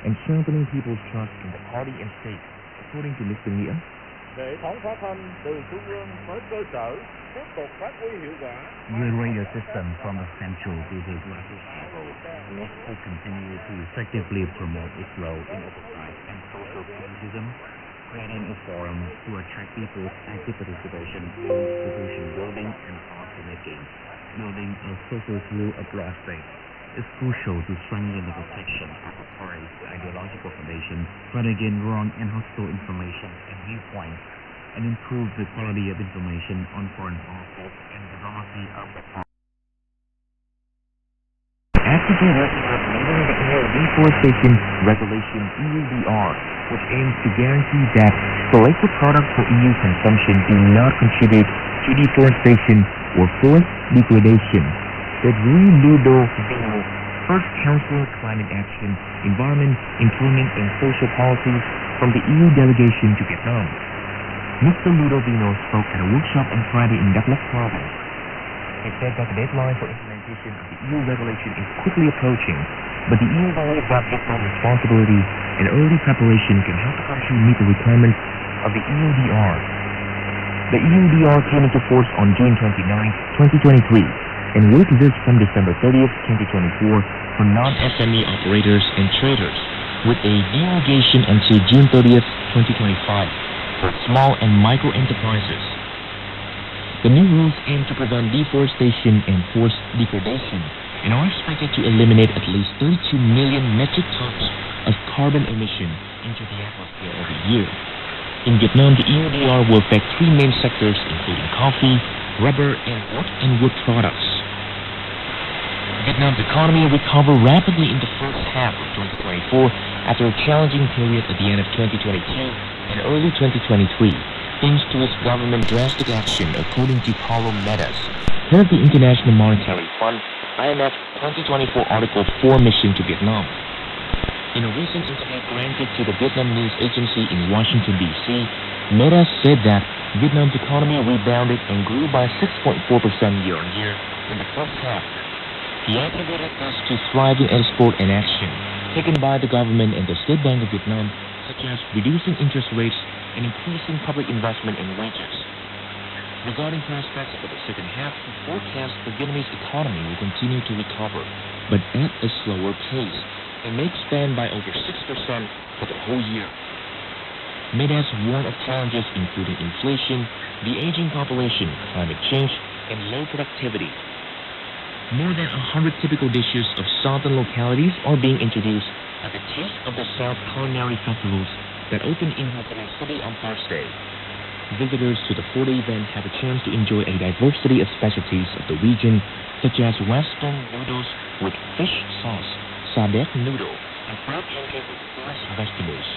and strengthening people's trust in the party and state, according to Mr. Nghĩa. Hệ thống phát thanh từ trung ương tới cơ sở tiếp tục phát huy hiệu quả. The radio system from the central to the grassroots level must to continue to effectively promote its role in oversight and social criticism, creating a forum to attract people's active participation in institution building and policy making. Building a social rule of law state is crucial to strengthen the protection of the party's ideological foundation, fight against wrong and hostile information and viewpoints, and improve the quality of information on foreign policy and diplomacy of the party. Actively recommending the Air Deforestation Regulation (EUDR), which aims to guarantee that selected products for EU consumption do not contribute to deforestation or forest degradation. The Ludo Vino, First Council Climate Action, Environment, Employment and Social Policies from the EU delegation to Vietnam. Mr. Ludovino spoke at a workshop on Friday in Đắk Lắk province. He said that the deadline for implementation of the EU regulation is quickly approaching, but the EU believes that Vietnam's responsibility and early preparation can help the country meet the requirements of the EUDR. The EUDR came into force on June 29, 2023, and will exist from December 30th, 2024 for non-SME operators and traders, with a derogation until June 30th, 2025 for small and micro enterprises. The new rules aim to prevent deforestation and forest degradation and are expected to eliminate at least 32 million metric tons of carbon emission into the atmosphere every year. In Vietnam, the EUDR will affect three main sectors, including coffee, rubber, and wood products. Vietnam's economy recovered rapidly in the first half of 2024 after a challenging period at the end of 2022 and early 2023, thanks to its government drastic action, according to Paulo Medes, head of the International Monetary Fund, IMF 2024 Article 4 mission to Vietnam. In a recent interview granted to the Vietnam News Agency in Washington, D.C., Medes said that Vietnam's economy rebounded and grew by 6.4% year-on-year in the first half. He attributed this to thriving export and action taken by the government and the State Bank of Vietnam, such as reducing interest rates and increasing public investment in wages. Regarding prospects for the second half, he forecasts the Vietnamese economy will continue to recover, but at a slower pace, and may expand by over 6% for the whole year. Medes warned of challenges including inflation, the aging population, climate change, and low productivity. More than 100 typical dishes of southern localities are being introduced at the Taste of the South culinary festivals that opened in Ho Chi Minh City on Thursday. Visitors to the 4-day event have a chance to enjoy a diversity of specialties of the region, such as Western noodles with fish sauce, sa đéc noodle, and fried pancake with fresh vegetables.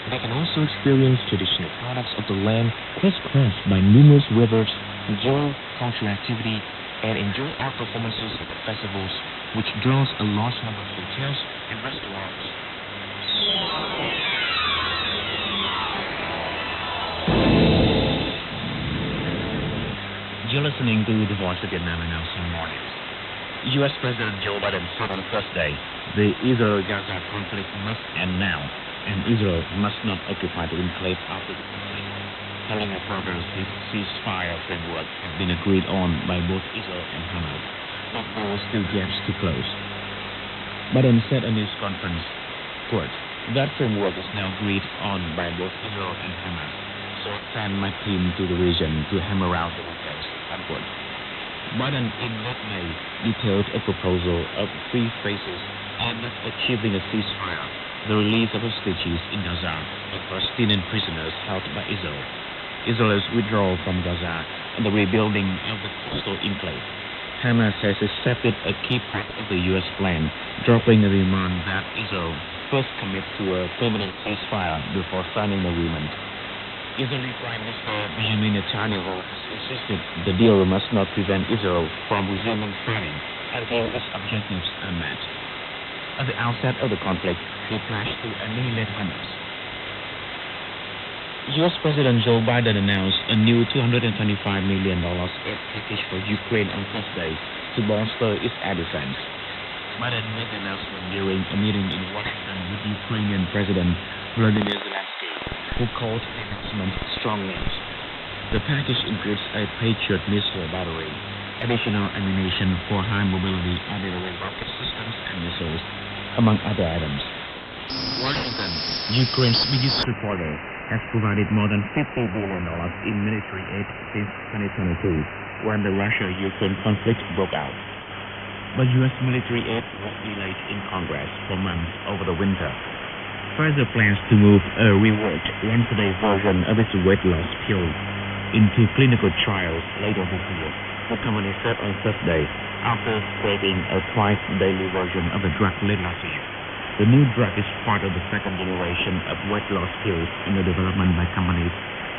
They can also experience traditional products of the land crisscrossed by numerous rivers, enjoy cultural activity, and enjoy art performances at the festivals, which draws a large number of hotels and restaurants. You're listening to The Voice of Vietnam announcing mornings. U.S. President Joe Biden said on Thursday, the Israel-Gaza conflict must end now, and Israel must not occupy the enclave after the conflict. Telling reporters this ceasefire framework has been agreed on by both Israel and Hamas, but there are still gaps to close. Biden said in his conference, quote, that framework is now agreed on by both Israel and Hamas, so I send my team to the region to hammer out the details, unquote. Biden in late May detailed a proposal of 3 phases aimed at achieving a ceasefire, the release of hostages in Gaza and Palestinian prisoners held by Israel, Israel's withdrawal from Gaza, and the rebuilding of the coastal enclave. Hamas has accepted a key part of the U.S. plan, dropping a demand that Israel first commit to a permanent ceasefire before signing the agreement. Israeli Prime Minister Benjamin Netanyahu has insisted the deal must not prevent Israel from resuming fighting until its objectives are met. At the outset of the conflict, he pledged to annihilate Hamas. U.S. President Joe Biden announced a new $225 million aid package for Ukraine on Thursday to bolster its air defense. Biden made the announcement during a meeting in Washington Ukrainian President Volodymyr Zelensky, who called the announcement strong news. The package includes a Patriot missile battery, additional ammunition for high-mobility artillery rocket systems and missiles, among other items. Washington, Ukraine's biggest supporter, has provided more than $50 billion in military aid since 2022, when the Russia-Ukraine conflict broke out. But U.S. military aid was delayed in Congress for months over the winter. Pfizer plans to move a reworked once-a-day version of its weight loss pill into clinical trials later this year, the company said on Thursday, after scrapping a twice-daily version of the drug late last year. The new drug is part of the second generation of weight loss pills under development by companies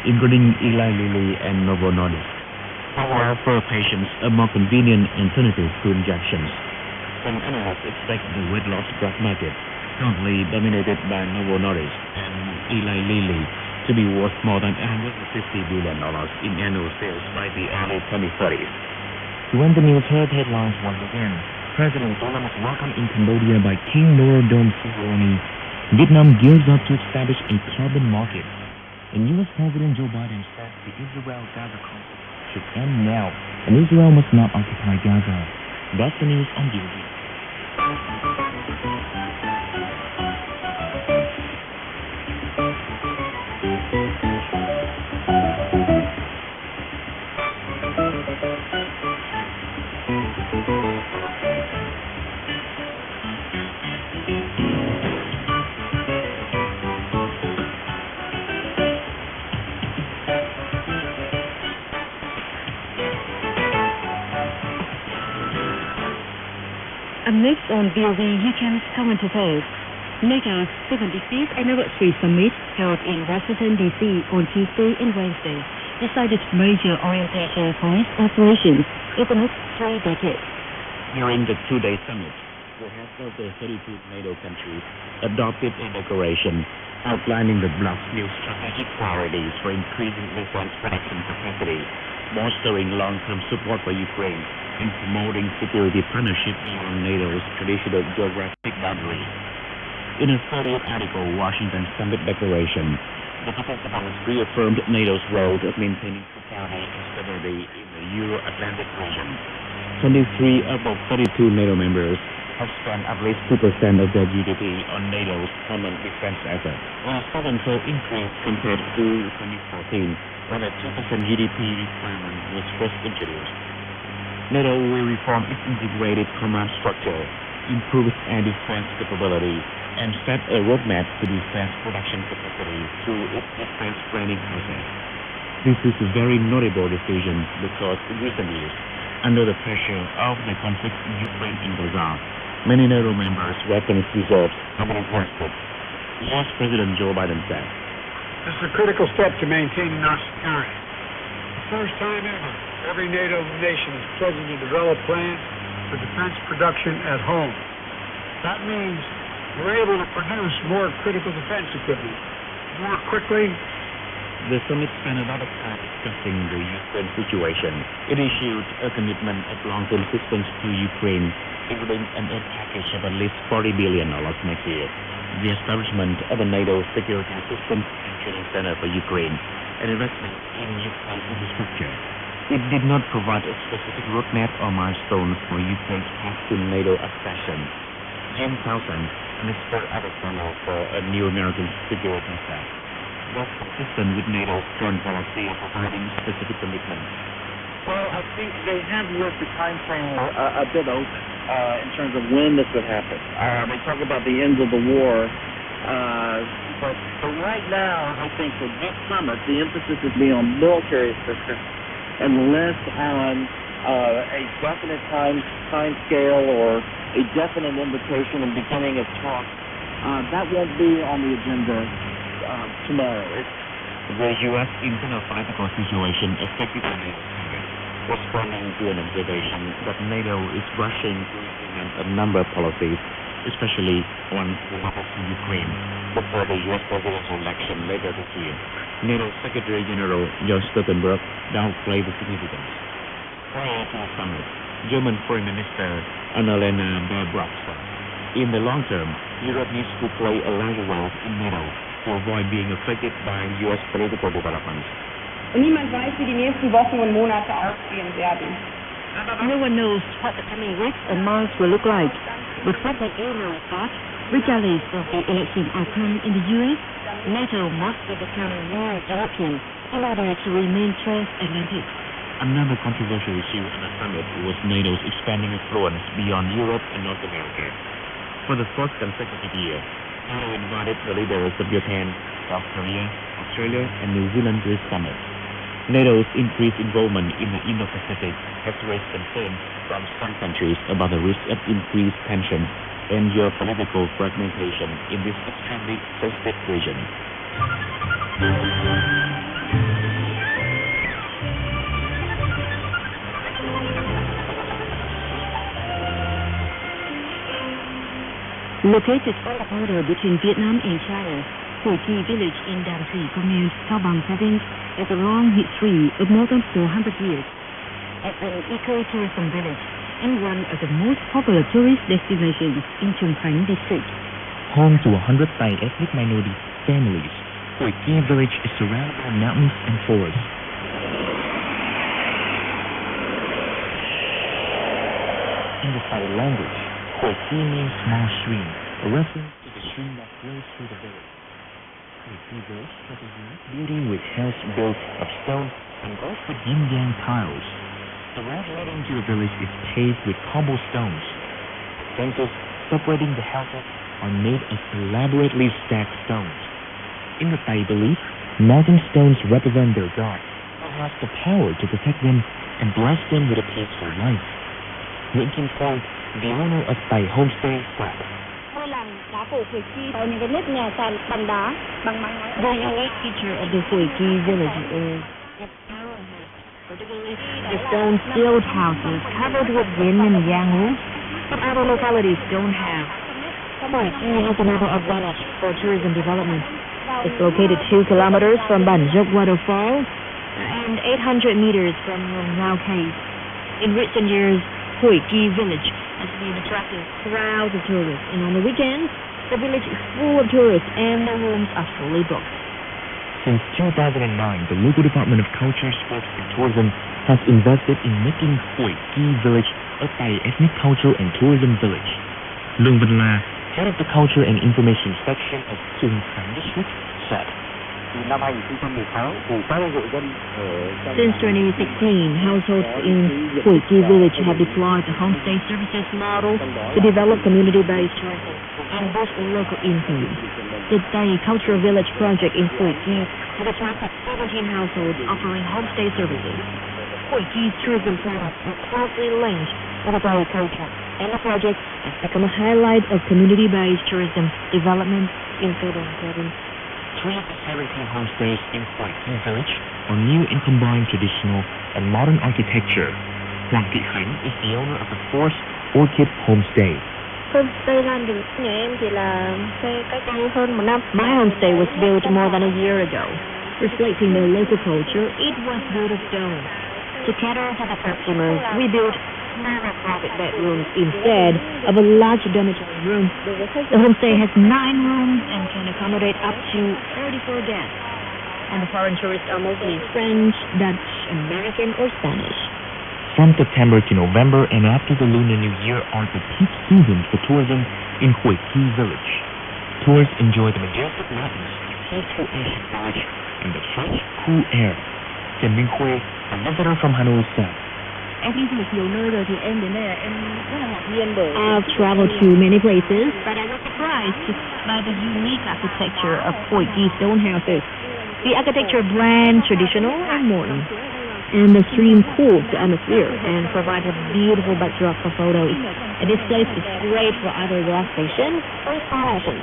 including Eli Lilly and Novo Nordisk, to offer patients a more convenient alternative to injections. Some analysts expect the weight loss drug market, currently dominated by Novo Nordisk and Eli Lilly, to be worth more than $150 billion in annual sales by the early 2030s. When the news heard headlines once again, President Donald was welcomed in Cambodia by King Norodom Sihamoni. Vietnam gears up to establish a carbon market. And U.S. President Joe Biden said the Israel-Gaza conflict should end now, and Israel must not occupy Gaza. That's the news on DOD. And next on VOV Weekend Current Affairs, NATO's 75th Anniversary Summit held in Washington, D.C. on Tuesday and Wednesday decided major orientation for its operations in the next 3 decades. During the two-day summit, the heads of the 32 NATO countries adopted a declaration outlining the bloc's new strategic priorities for increasing defense production capacity, bolstering long-term support for Ukraine, and promoting security partnership beyond NATO's traditional geographic boundary. In a 30th article, Washington Summit Declaration, the participants reaffirmed NATO's role of maintaining security and stability in the Euro-Atlantic region. 23 of the 32 NATO members have spent at least 2% of their GDP on NATO's common defense effort, a 7-fold increase compared to 2014, when a 2% GDP requirement was first introduced. NATO will reform its integrated command structure, improve its air defense capability, and set a roadmap to defense production capacity through its defense planning process. This is a very notable decision because in recent years, under the pressure of the conflict in Ukraine and Gaza, many NATO members' weapons reserves have been exhausted. U.S. President Joe Biden said, "This is a critical step to maintaining our security. The first time ever, every NATO nation is pledging to develop plans for defense production at home. That means we're able to produce more critical defense equipment more quickly." The summit spent a lot of time discussing the Ukraine situation. It issued a commitment of long-term assistance to Ukraine, including an aid package of at least $40 billion next year, the establishment of a NATO security assistance and training center for Ukraine, and investment in Ukraine infrastructure. It did not provide a specific roadmap or milestones for Ukraine's path to NATO accession. Jim Townsend, Minister at the Center for a New American Security Staff, was consistent with NATO's current policy of providing specific commitments. Well, I think they have left the time frame a bit open in terms of when this would happen. They talk about the end of the war, but for right now, I think for this summit, the emphasis would be on military assistance and less on a definite time scale or a definite invitation and beginning of talks. That won't be on the agenda tomorrow. The U.S. internal political situation affected the NATO summit, responding to an observation that NATO is rushing to implement a number of policies, especially one related to Ukraine, before the U.S. presidential election later this year. NATO Secretary General Jens Stoltenberg downplayed the significance. Prior to the summit, German Foreign Minister Annalena Baerbock said, In the long term, Europe needs to play a larger role in NATO to avoid being affected by U.S. political developments. Und niemand weiß, wie die nächsten Wochen und Monate ausgehen werden. No one knows what the coming weeks and months will look like. But what they all know is that, regardless of the election outcome in the U.S., NATO must be becoming more European in order to remain transatlantic. Another controversial issue at the summit was NATO's expanding influence beyond Europe and North America. For the fourth consecutive year, NATO invited the leaders of Japan, South Korea, Australia, and New Zealand to its summit. NATO's increased involvement in the Indo-Pacific has raised concern from some countries about the risk of increased tensions and geopolitical fragmentation in this extremely sensitive region. Located on the border between Vietnam and China, Hue Chi village in Dam Thuy commune, Cao Bang province, has a long history of more than 400 years. As an eco-tourism village and one of the most popular tourist destinations in Trung Khánh district. Home to 100 Thai ethnic minority families, Hue Chi village is surrounded by mountains and forests. In the Thai language, Hue Chi means small stream, a reference to the stream that flows through the village. Hue Chi village has a unique building with house built of stone and built with yin-yang tiles. The road leading to the village is paved with cobblestones. Fences separating the houses are made of elaborately stacked stones. In the Thai belief, mountain stones represent their god, who has the power to protect them and bless them with a peaceful life. Nguyễn Kim Phong, the owner of Thai Homestay, said, Ngôi làng đá cổ Hue Chi có những cái nếp nhà sàn bằng đá, bằng măng mái. The unique feature of the Hue Chi village is its arrowhead, particularly the stone-sealed houses covered with yin and yang roofs that other localities don't have. Hue Chi has another advantage for tourism development. It's located 2 kilometers from Ban Dốc Waterfall and 800 meters from Rau Cave. In recent years, Hue Chi village has been attracting crowds of tourists, and on the weekends, the village is full of tourists and the rooms are fully booked. Since 2009, the local Department of Culture, Sports and Tourism has invested in making Hue Chi village a Thai ethnic culture and tourism village. Lương Văn La, head of the Culture and Information section of Trung Khánh District, said, Since 2016, households in Hue Chi village have deployed the homestay services model to develop community-based tourism and boost local income. The Thai Cultural Village project in Hue Chi has attracted 17 households offering homestay services. Hue Chi's tourism products are closely linked with the Thai culture, and the project has become a highlight of community-based tourism development in Southern province. 3 of the 17 homestays in Hue Chi village are new and combine traditional and modern architecture. Hoàng Thị Khánh is the owner of the 4th Orchid Homestay. Homestay Lan Đình nhà em thì là xây cách đây hơn 1 năm. My homestay was built more than a year ago. Reflecting the local culture, it was built of stone. To cater to the customers, we built smaller private bedrooms instead of a large dormitory room. The homestay has 9 rooms and can accommodate up to 34 guests. And the foreign tourists are mostly French, Dutch, American, or Spanish. From September to November and after the Lunar New Year are the peak seasons for tourism in Hue Chi village. Tourists enjoy the majestic mountains, peaceful ancient village, and the fresh, cool air. Trần Minh Khuê, a visitor from Hanoi, said, Em đi du lịch nhiều nơi rồi thì em đến đây là em rất là ngạc nhiên bởi I've traveled to many places, but I was surprised by the unique architecture of Hue Chi stone houses. The architecture blends traditional and modern, and the stream cools the atmosphere and provides a beautiful backdrop for photos. And this place is great for either relaxation or exploration.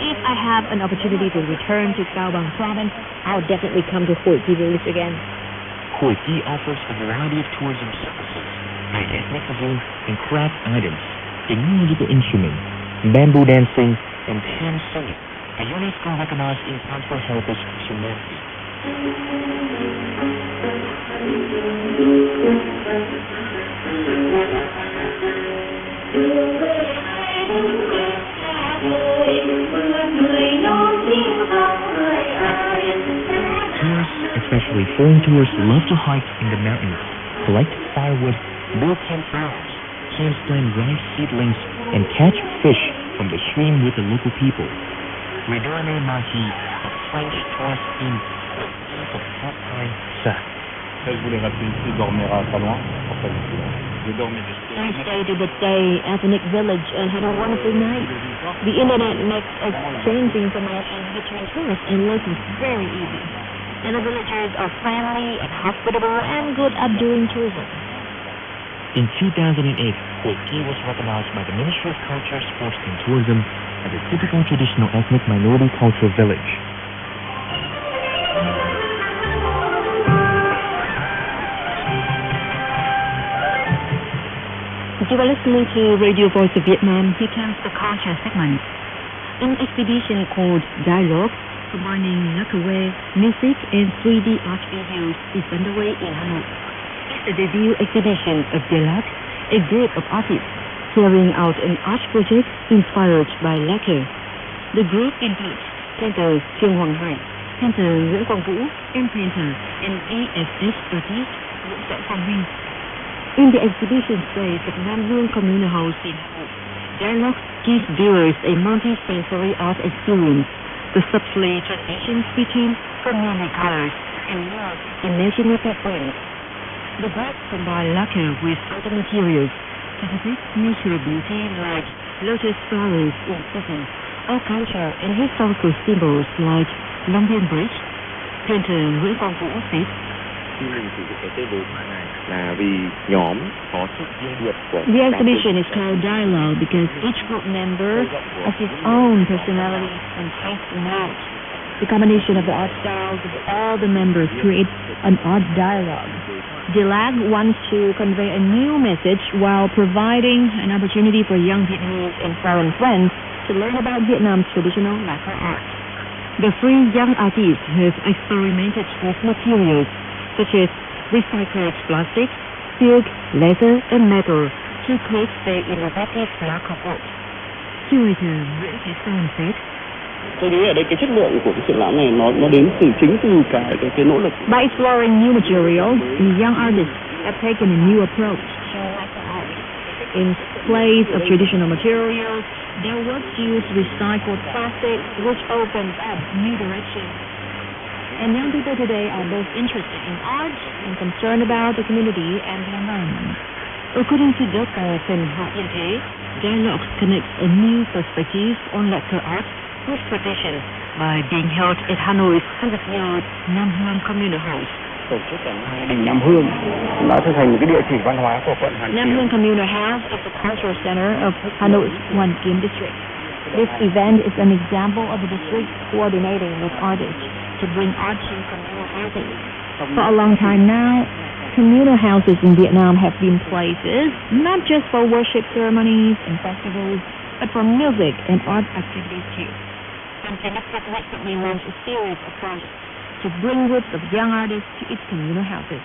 If I have an opportunity to return to Cao Bang province, I'll definitely come to Hue Chi village again. Hue Chi offers a variety of tourism services, Thai ethnic cuisine and craft items, a musical instrument, bamboo dancing, and pan singing, a UNESCO recognized intangible heritage of humanity. Tourists, especially foreign tourists, love to hike in the mountains, collect firewood, build campfires, transplant rice seedlings, and catch fish from the stream with the local people. Redorme Mahi, a French tourist theme of part-time ça. Je voulais rappeler ici, dormira pas loin. Je dormais juste. I stayed in the day ethnic village and had a wonderful night. The internet makes exchanging information between tourists and locals very easy. And the villagers are friendly and hospitable and good at doing tourism. In 2008, Huiki was recognized by the Ministry of Culture, Sports and Tourism as a typical traditional ethnic minority cultural village. You are listening to Radio Voice of Vietnam. Here comes the culture segment. An exhibition called Dialogue, combining lacquerware, music, and 3D art videos is underway in Hanoi. It's the debut exhibition of Dialogue, a group of artists carrying out an art project inspired by lacquer. The group includes painter Trương Hoàng Hải, painter Nguyễn Quang Vũ, and painter and VFX artist Nguyễn Doãn Phong Minh. In the exhibition space of Nam Hương Communal House in Hanoi, Dialogue gives viewers a multi-sensory art experience, the subtly transitions between familiar colors and more imaginative prints. The group combine lacquer with other materials to depict natural beauty like lotus flowers in season, or culture and historical symbols like Long Biên Bridge. Painter Nguyễn Quang Vũ says, the exhibition is called Dialogue because each group member has its own personality and taste in art. The combination of the art styles of all the members creates an art dialogue. Dialogue wants to convey a new message while providing an opportunity for young Vietnamese and foreign friends to learn about Vietnam's traditional lacquer art. The three young artists have experimented with materials such as recycled plastic, silk, leather, and metal to create the innovative lacquer board. Curator Nguyễn Thế Sơn said, Tôi nghĩ ở đây cái chất lượng của cái triển lãm này nó đến chính từ cái nỗ lực. by exploring new materials, the young artists have taken a new approach to lacquer art. In place of traditional materials, their works use recycled plastic, which opens up new directions. And young people today are both interested in art and concerned about the community and the environment. According to Dr. Trần Hạ Yên Thế, Dialogue connects a new perspective on lacquer art with tradition by being held at Hanoi's 100-year Nam Hương Communal House. Tổ chức ở đình Nam Hương đã trở thành một cái địa chỉ văn hóa của quận Hoàn Nam Kiếm. Hương Communal House is the cultural center of Hanoi's Hoàn Kiếm district. This event is an example of the district coordinating with artists to bring art to communal houses. For a long time now, communal houses in Vietnam have been places not just for worship ceremonies and festivals, but for music and art activities too. And District recently launched a series of projects to bring groups of young artists to its communal houses.